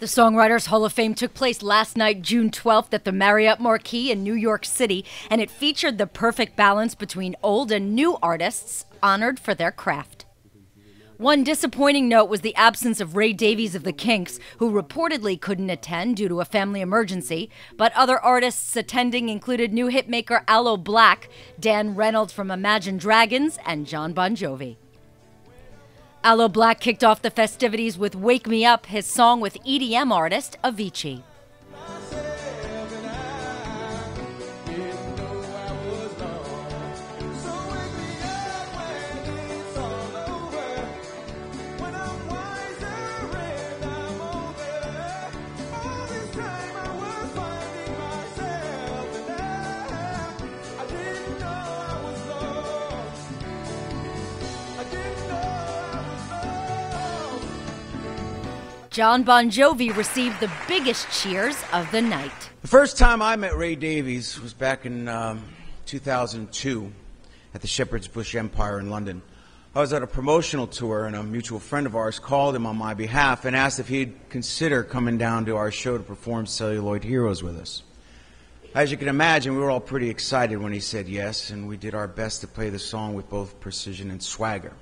The Songwriters Hall of Fame took place last night, June 12th, at the Marriott Marquis in New York City, and it featured the perfect balance between old and new artists honored for their craft. One disappointing note was the absence of Davies of The Kinks, who reportedly couldn't attend due to a family emergency, but other artists attending included new hitmaker Aloe Blacc, Reynolds from Imagine Dragons, and Jon Bon Jovi. Aloe Blacc kicked off the festivities with Wake Me Up, his song with EDM artist Avicii. Jon Bon Jovi received the biggest cheers of the night. The first time I met Ray Davies was back in 2002 at the Shepherd's Bush Empire in London. I was at a promotional tour, and a mutual friend of ours called him on my behalf and asked if he'd consider coming down to our show to perform Celluloid Heroes with us. As you can imagine, we were all pretty excited when he said yes, and we did our best to play the song with both precision and swagger.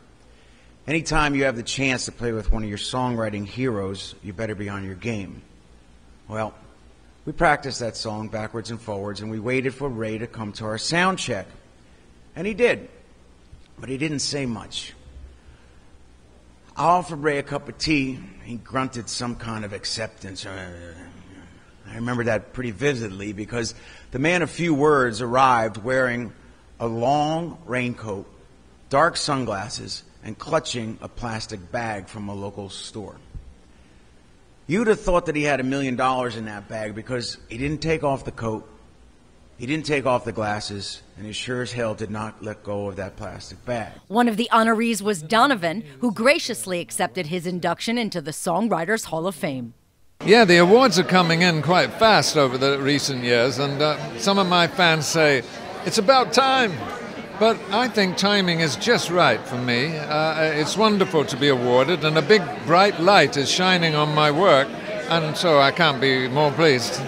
Anytime you have the chance to play with one of your songwriting heroes, you better be on your game. Well, we practiced that song backwards and forwards, and we waited for Ray to come to our sound check. And he did, but he didn't say much. I offered Ray a cup of tea. He grunted some kind of acceptance. I remember that pretty vividly because the man of few words arrived wearing a long raincoat, dark sunglasses, and clutching a plastic bag from a local store. You'd have thought that he had $1 million in that bag because he didn't take off the coat, he didn't take off the glasses, and he sure as hell did not let go of that plastic bag. One of the honorees was Donovan, who graciously accepted his induction into the Songwriters Hall of Fame. Yeah, the awards are coming in quite fast over the recent years, and some of my fans say, it's about time. But I think timing is just right for me. It's wonderful to be awarded, and a big bright light is shining on my work, and so I can't be more pleased.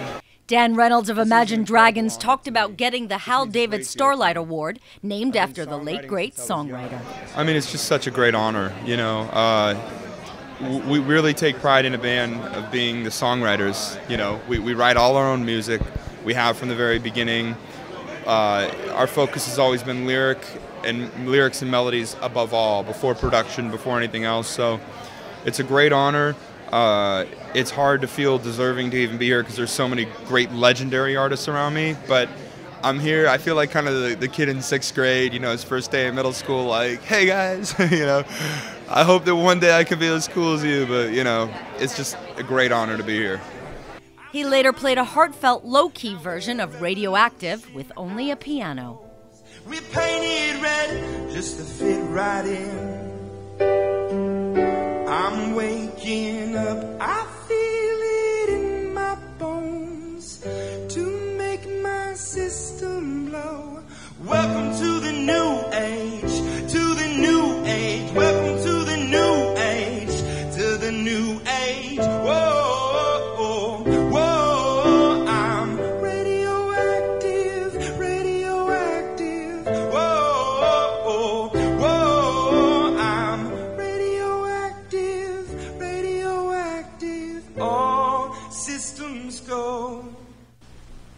Reynolds of Imagine Dragons talked about getting the Hal David Starlight Award, named after the late, great songwriter. I mean, it's just such a great honor, you know. We really take pride in a band of being the songwriters, you know. We write all our own music. We have from the very beginning. Our focus has always been lyrics and melodies above all, before production, before anything else. So it's a great honor. It's hard to feel deserving to even be here because there's so many great legendary artists around me. But I'm here. I feel like kind of the kid in 6th grade, you know, his first day in middle school, like, hey guys, you know, I hope that one day I can be as cool as you. But, you know, it's just a great honor to be here. He later played a heartfelt, low-key version of Radioactive with only a piano. We painted red just to fit right in. I'm waking up, I feel it in my bones to make my system blow. Welcome to the new age, to the new age. Welcome to the new age, to the new age. Whoa.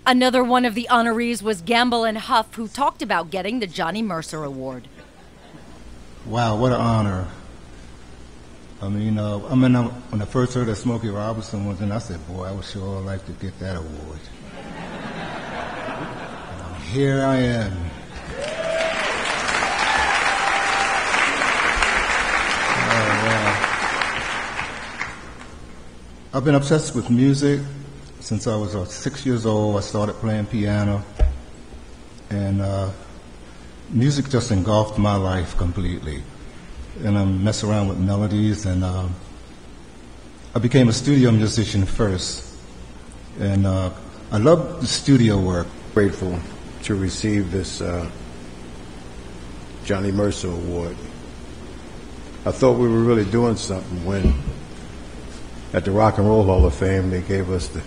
Another one of the honorees was Gamble and Huff, who talked about getting the Johnny Mercer Award. Wow, what an honor. I mean, when I first heard that Smokey Robinson was in, I said, boy, I would sure like to get that award. Here I am. I've been obsessed with music since I was 6 years old. I started playing piano, and music just engulfed my life completely. And I mess around with melodies, and I became a studio musician first. And I love the studio work. Grateful to receive this Johnny Mercer Award. I thought we were really doing something when at the Rock and Roll Hall of Fame, they gave us the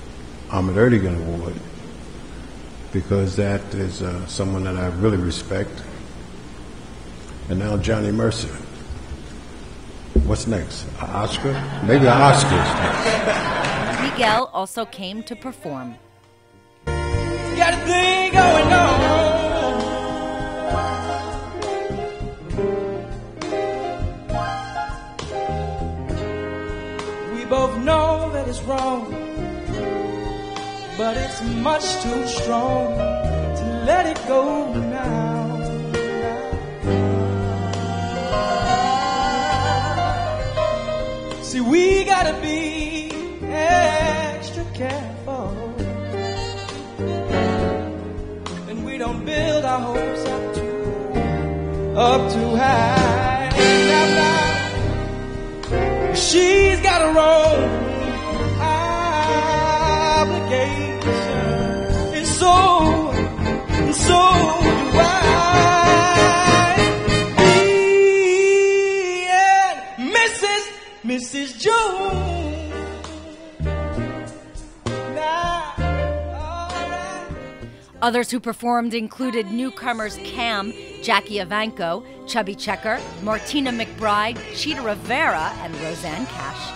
Ahmet Ertegun Award, because that is someone that I really respect. And now Johnny Mercer. What's next? An Oscar? Maybe an Oscar is next. Miguel also came to perform. Got a thing going on. We both know that it's wrong, but it's much too strong to let it go now. See, we gotta be extra careful, and we don't build our hopes up too high. Now, she's got her own obligation, and so do I. Me and Mrs. Jones. Now, all right. Others who performed included newcomers Cam, Jackie Evancho, Chubby Checker, Martina McBride, Cheetah Rivera, and Roseanne Cash.